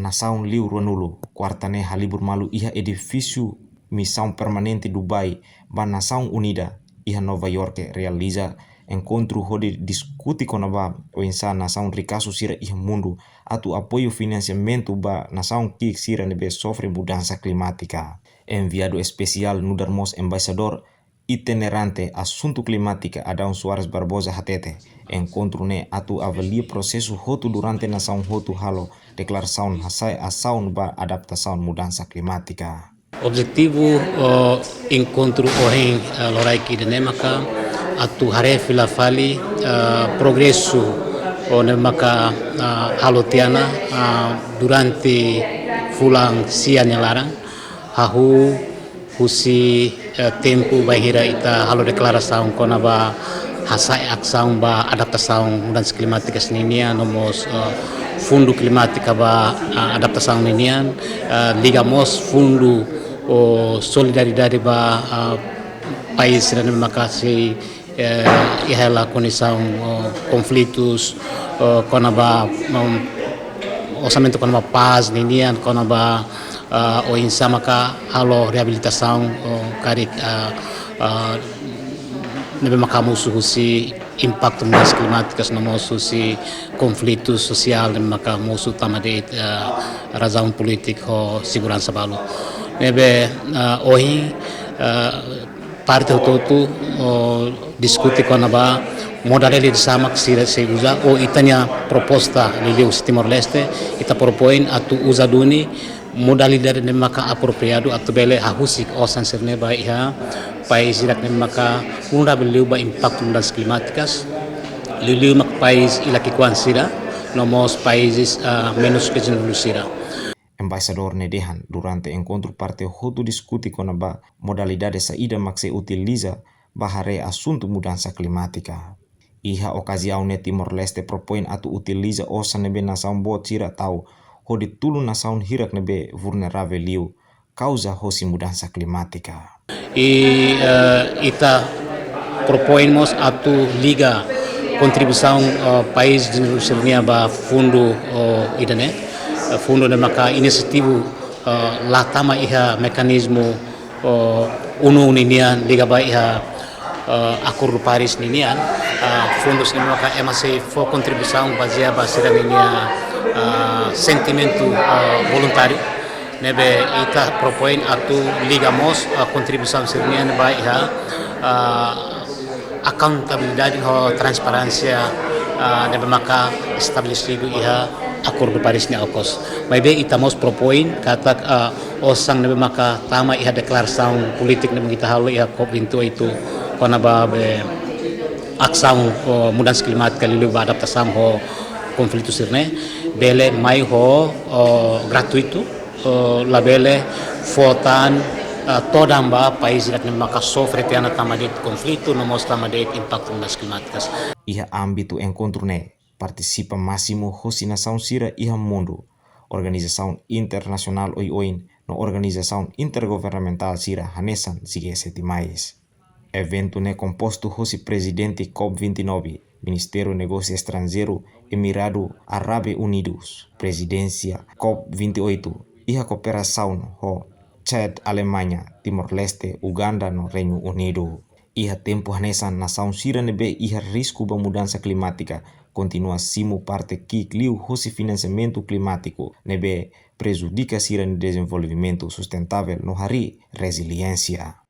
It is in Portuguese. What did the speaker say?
nasaun liu ruanulu, quartane halibur malu iha edifício Missão Permanente Dubai, ba Nação Unida, iha Nova York realiza encontro onde discute com a ONSA nação ricaço sira iha mundo, atu apoio financiamento ba nação que sira nebe sofre mudança climática. Enviado especial Nudarmos embaixador itinerante assunto climática Adão Soares Barbosa Hatete, encontro ne atu avalia processo hotu durante nação hotu halo declaração hasai ação ba adaptação mudança climática. Objetivo encontro orang loraiki de nemaka atu harefi la fali progresso nemaka halotiana durante fulang sian larang hahu husi tempo bahira ita halo declaração konaba hasai aksang ba adaptação mudança climática seninia nomos fundo climática ba adaptação ninian ligamos fundo solidariedade ba país dan makasi ihela condição conflitos konaba orçamento konaba paz ninian konaba o insama ka halo reabilitação karik nebe makamusu husi impacto mudanças climáticas no moço si conflito social nebe makamusu tamade razão política ou segurança balo nebe hoje parte todo discute com a modalidade sama que se usa ou itanya proposta liliu Timor-Leste ita propõe atu usa duni modalidade de maka apropriado atu bele hahusik osan serne ba iha país irak ne maka unda beliu ba impacto mudanças climáticas liliu mak país ilaki kwansira nomos países menos desenvolvidos. Embaixador Nedehan, durante encontro parte hotu discute com a modalidade saída que se utiliza bahare assunto mudança climática. Iha ocasião ne Timor-Leste propõe atu utiliza osa nebe nação boa tira tau hode tulu nação hirak nebe vulnerável liu causa hosi mudança climática. E ita propõemos atu liga contribuição país de desenvolvimento ba fundo idane fundo de maka inisiativo latama iha mekanismo UNO ninian liga ba iha acordo Paris ninian fundos de maka emasi for contribuição baseada basira ninia sentimento voluntário nebe ita propõe atu ligamos contribuição sirnian ba iha accountabilidade ho transparência nebe maka estabelecido iha acordo Paris ni aukos. Maybe itamos propõe kata osang nebe maka tama iha declaração politik nebe kita halu iha COP28 kona ba be aksang mudança climática lilu ba adaptação ho conflito sirne bele mai ho gratuito la bele fotan todamba país irak nebe maka sofre tiana tamadet conflito nomos tamadet impacto mudanças climáticas. Iha âmbito encontro ne participa máximo hosi nação sira iha mundo, organização internacional OIN no organização intergovernamental sira hanesan sige setimais. Evento ne composto hosi presidente COP29, Ministério Negócio Estrangeiro Emirado Árabe Unidos, presidência COP28, iha cooperação ho Chad, Alemanha, Timor-Leste, Uganda no Reino Unido. Iha tempo hanesan nação sira nebe iha risco ba mudança climática continua simo parte que liu hosi financiamento climático nebe prejudica sira no desenvolvimento sustentável no hari resiliência.